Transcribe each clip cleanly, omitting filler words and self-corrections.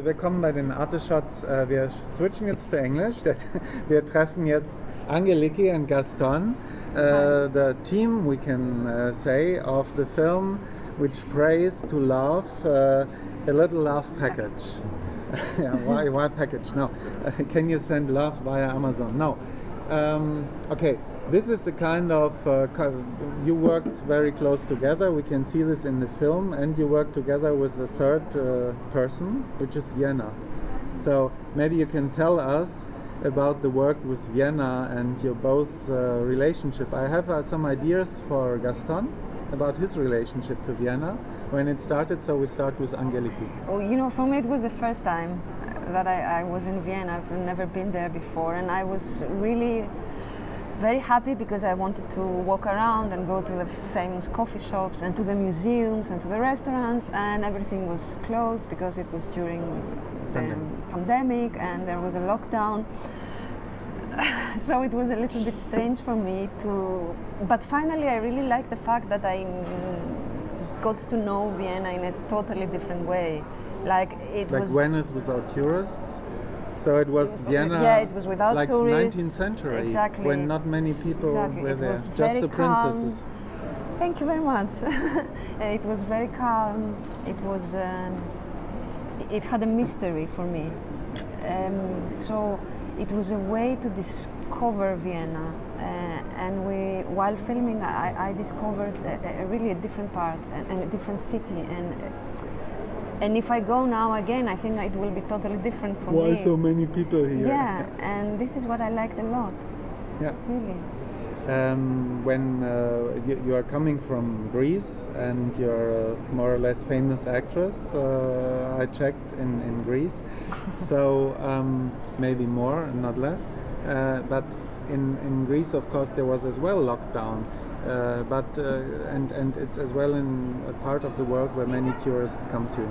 willkommen bei den Arteshots. Wir switchen jetzt zu Englisch. Wir treffen jetzt Angeliki and Gastón, the team, we can say, of the film which prays to love, a little love package. Yeah, why package? No. Can you send love via Amazon? No. Okay. This is a kind of, you worked very close together, we can see this in the film, and you work together with a third person, which is Vienna. So maybe you can tell us about the work with Vienna and your both relationship. I have some ideas for Gastón about his relationship to Vienna when it started, so we start with Angeliki. Well, you know, for me it was the first time that I was in Vienna. I've never been there before, and I was really very happy because I wanted to walk around and go to the famous coffee shops and to the museums and to the restaurants, and everything was closed because it was during the pandemic and there was a lockdown. So it was a little bit strange for me to, but finally I really liked the fact that I got to know Vienna in a totally different way. Like Venice without tourists? So it was Vienna, yeah, it was without like tourists. 19th century, exactly. When not many people were there, just the princesses. Calm. Thank you very much. It was very calm. It was, it had a mystery for me. So it was a way to discover Vienna. And while filming, I discovered really a different part and a different city. And if I go now again, I think it will be totally different for me. Why so many people here? Yeah, and this is what I liked a lot. Yeah. Really. When you are coming from Greece and you're a more or less famous actress, I checked in Greece, so maybe more, not less. But in Greece, of course, there was as well lockdown. And it's as well in a part of the world where many tourists come to.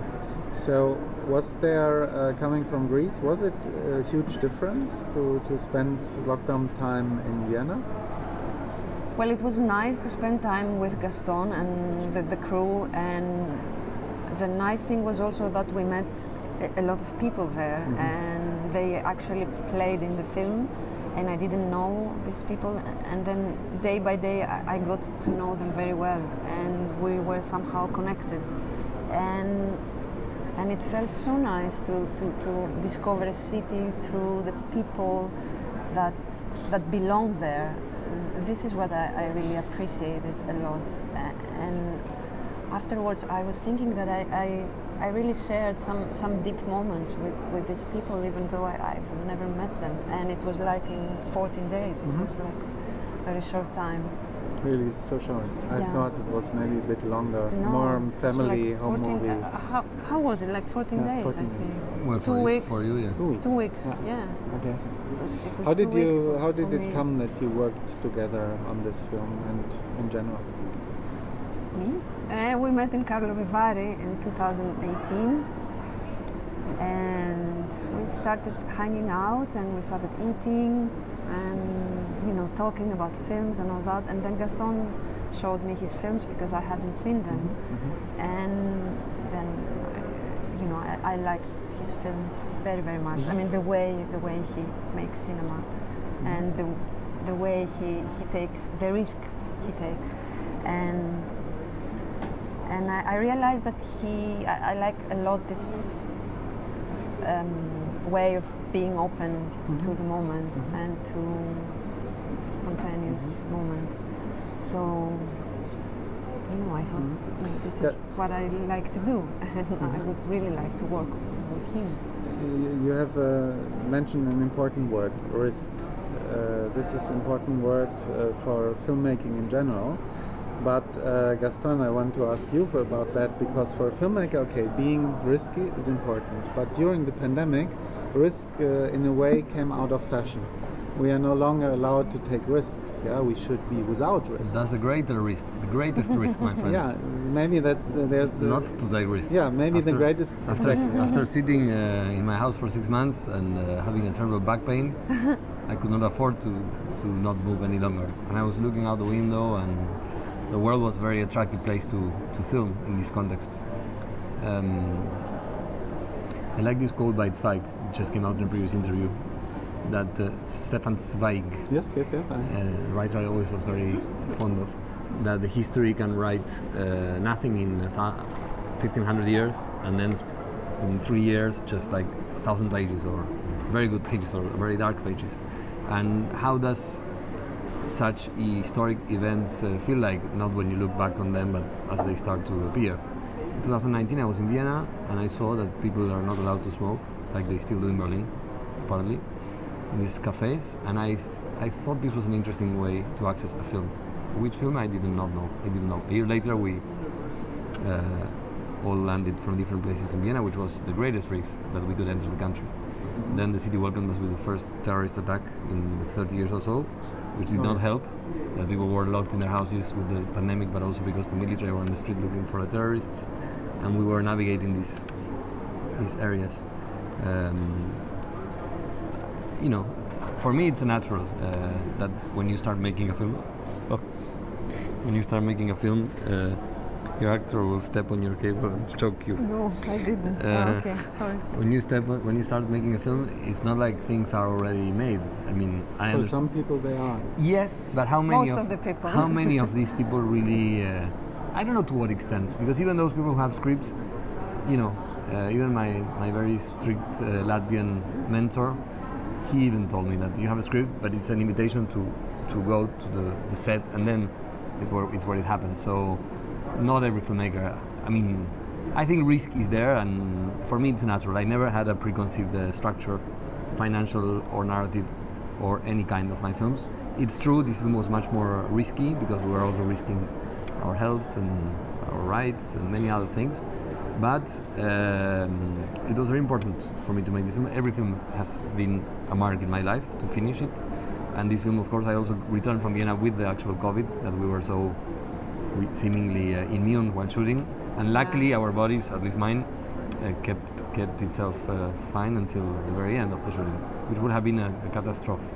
So was there, coming from Greece, was it a huge difference to spend lockdown time in Vienna? Well, it was nice to spend time with Gastón and the crew, and the nice thing was also that we met a lot of people there, and they actually played in the film. And I didn't know these people, and then day by day I got to know them very well, and we were somehow connected, and it felt so nice to discover a city through the people that belong there. This is what I really appreciated a lot, and afterwards I was thinking that I really shared some deep moments with these people, even though I've never met them. And it was like in 14 days. It was like a very short time. Really, so short. I thought it was maybe a bit longer, no, more family, like home movie. How was it? Like 14 days, 14 I days. think. Well, 2 weeks. For you, yeah. 2 weeks. 2 weeks, yeah. Okay. How did it come that you worked together on this film and in general? Me? We met in Carlo Vivari in 2018, and we started hanging out and we started eating and talking about films and all that. And then Gastón showed me his films because I hadn't seen them, and then I liked his films very, very much. I mean, the way he makes cinema, and the way he takes the risk he takes, and I realized that I like a lot this way of being open to the moment and to spontaneous moment. So, I thought this is what I like to do, and I would really like to work with him. You have mentioned an important word, risk. This is an important word for filmmaking in general. But Gastón, I want to ask you about that, because for a filmmaker, okay, being risky is important. But during the pandemic, risk in a way came out of fashion. We are no longer allowed to take risks. Yeah, we should be without risks. That's the greater risk, the greatest risk, my friend. Yeah, maybe there's not to take risk. Yeah, maybe the greatest. After sitting in my house for 6 months and having a terrible back pain, I could not afford to not move any longer. And I was looking out the window, and the world was a very attractive place to film in this context. I like this quote by Zweig, it just came out in a previous interview, that Stefan Zweig, Yes. writer I always was very fond of, that the history can write nothing in 1500 years, and then in 3 years just like 1,000 pages, or very good pages, or very dark pages. And how does such historic events feel like, not when you look back on them, but as they start to appear? In 2019 I was in Vienna, and I saw that people are not allowed to smoke, like they still do in Berlin, apparently, in these cafes, and I thought this was an interesting way to access a film. Which film I did not know. A year later we all landed from different places in Vienna, which was the greatest risk that we could enter the country. Then the city welcomed us with the first terrorist attack in 30 years or so, which did not help. That people were locked in their houses with the pandemic, but also because the military were on the street looking for the terrorists, and we were navigating these areas. You know, for me it's a natural that when you start making a film, your actor will step on your cable and choke you. No, I didn't. Okay, sorry. When you start making a film, it's not like things are already made. I mean, For some people they are. Yes, but how many Most of the people. How many of these people really? I don't know to what extent, because even those people who have scripts, you know, even my very strict Latvian mentor, he even told me that you have a script, but it's an invitation to go to the set, and then it's where it happens. So not every filmmaker, I mean, I think risk is there, and for me it's natural. I never had a preconceived structure, financial or narrative, or any kind of my films. It's true, this was much more risky, because we were also risking our health and our rights and many other things. But it was very important for me to make this film. Every film has been a mark in my life to finish it. And this film, of course, I also returned from Vienna with the actual COVID, that we were so seemingly immune while shooting. And luckily our bodies, at least mine, kept itself fine until the very end of the shooting, which would have been a catastrophe.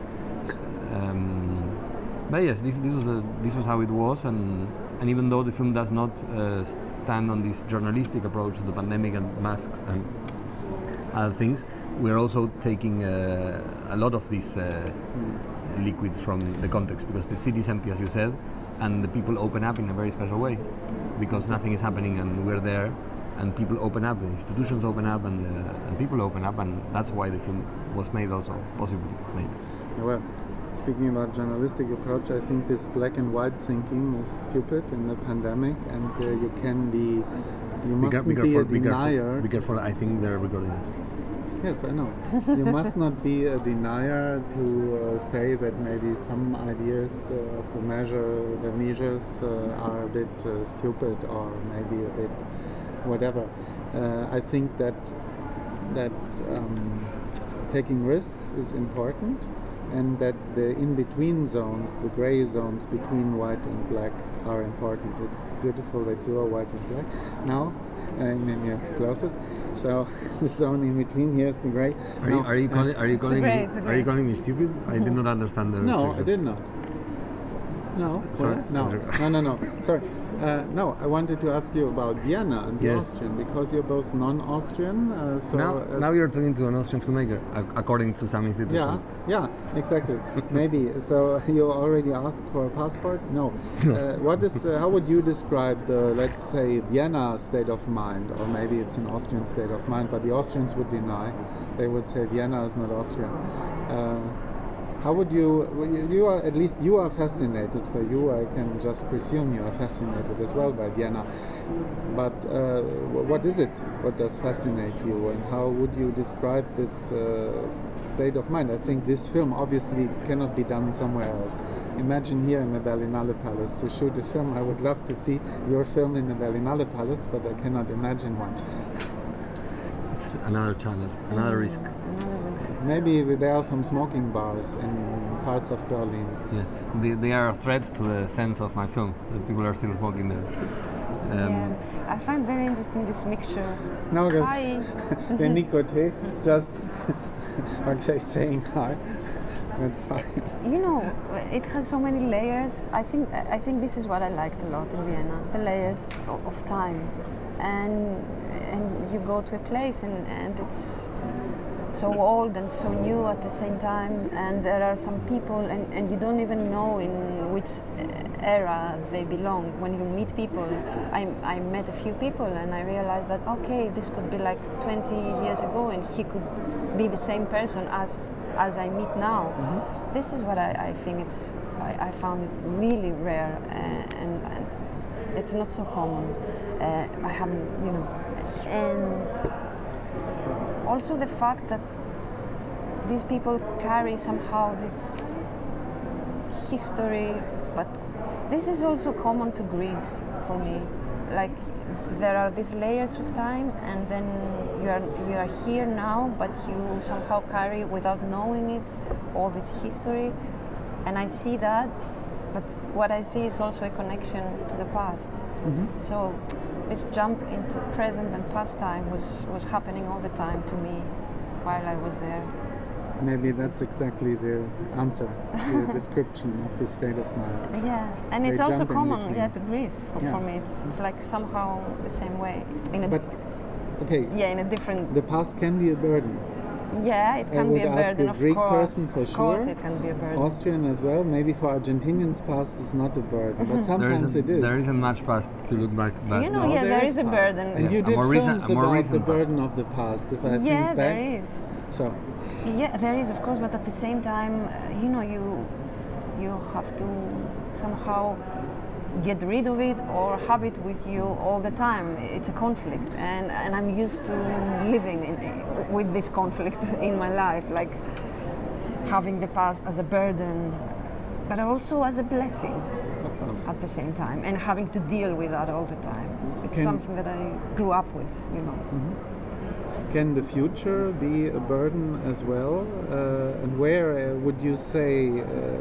But yes, this was how it was, and even though the film does not stand on this journalistic approach to the pandemic and masks and other things, we're also taking a lot of these liquids from the context, because the city is empty, as you said, and the people open up in a very special way, because nothing is happening and we're there, and people open up, the institutions open up, and people open up, and that's why the film was made, also possibly made. Well, speaking about journalistic approach, I think this black and white thinking is stupid in the pandemic, and you mustn't be a denier. Be careful, I think they're recording this. Yes, I know. You must not be a denier to say that maybe some ideas of the measures are a bit stupid, or maybe a bit whatever. I think that taking risks is important, and that the in-between zones, the gray zones between white and black, are important. It's beautiful that you are white and black now, in your clothes. So the zone in between here is the gray. Are you calling me stupid? I did not understand the No, reflection. I did not. No, Sorry? No. Sorry. No, I wanted to ask you about Vienna and the Yes. Austrian, because you're both non-Austrian. Now you're talking to an Austrian filmmaker, according to some institutions. Yeah, exactly. Maybe. So you already asked for a passport? No. How would you describe the, let's say, Vienna state of mind, or maybe it's an Austrian state of mind, but the Austrians would deny. They would say Vienna is not Austria. How would you are, at least you are fascinated. For you, I can just presume you are fascinated as well by Vienna. But what is it? What does fascinate you, and how would you describe this state of mind? I think this film obviously cannot be done somewhere else. Imagine here in the Berlinale Palace to shoot a film. I would love to see your film in the Berlinale Palace, but I cannot imagine one. It's another challenge, another risk. Maybe there are some smoking bars in parts of Berlin. Yeah, they are a threat to the sense of my film, that people are still smoking there. I find very interesting this mixture. No, Hi. the nicotine, it's just okay, saying hi. That's fine. You know, it has so many layers. I think this is what I liked a lot in Vienna, the layers of time. And and you go to a place and it's so old and so new at the same time, and there are some people and you don't even know in which era they belong. When you meet people, I met a few people and I realized that okay, this could be like 20 years ago and he could be the same person as I meet now. Mm-hmm. This is what I think I found it really rare and it's not so common. I haven't, you know, and also the fact that these people carry somehow this history, but this is also common to Greece for me. Like there are these layers of time, and then you are here now, but you somehow carry, without knowing it, all this history, and I see that. But what I see is also a connection to the past. Mm-hmm. So this jump into present and past time was happening all the time to me while I was there. Maybe that's exactly the answer, the description of the state of mind. Yeah, and it's also common, to Greece. For me, it's like somehow the same way. In a different. The past can be a burden. Yeah, it can be a burden, of Greek person for of course it can be a burden. Austrian as well. Maybe for Argentinians, past is not a burden, but sometimes it is. There isn't much past to look back. But there is a burden. And you did films about the burden of the past, if I think back. Yeah, there is. So. Yeah, there is, of course, but at the same time, you have to somehow get rid of it or have it with you all the time. It's a conflict, and I'm used to living with this conflict in my life, like having the past as a burden, but also as a blessing at the same time, and having to deal with that all the time. It's something that I grew up with, you know. Mm-hmm. Can the future be a burden as well? And where would you say,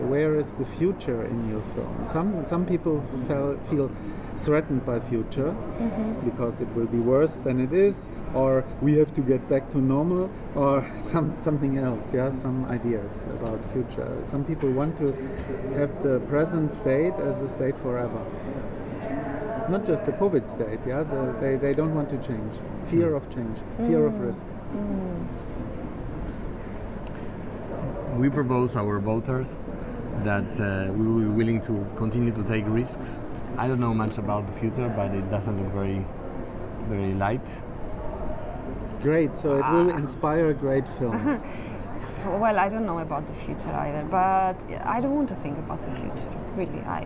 where is the future in your film? Some people feel threatened by future because it will be worse than it is, or we have to get back to normal, or something else, some ideas about future. Some people want to have the present state as a state forever. Not just the COVID state, they don't want to change. Fear of change, fear of risk. We propose our voters that we will be willing to continue to take risks. I don't know much about the future, but it doesn't look very, very light. Great, so it will inspire great films. Well, I don't know about the future either, but I don't want to think about the future, really. I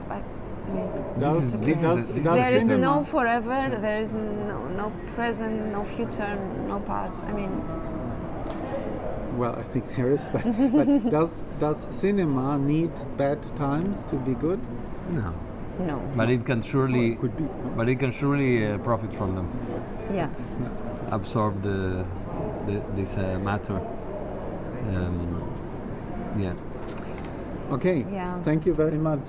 mean, there is no forever, there is no present, no future, no past. I mean, well, I think there is, but does cinema need bad times to be good? No. But it can surely, it could be. But it can surely profit from them. Yeah. Absorb this matter. Okay. Yeah. Thank you very much.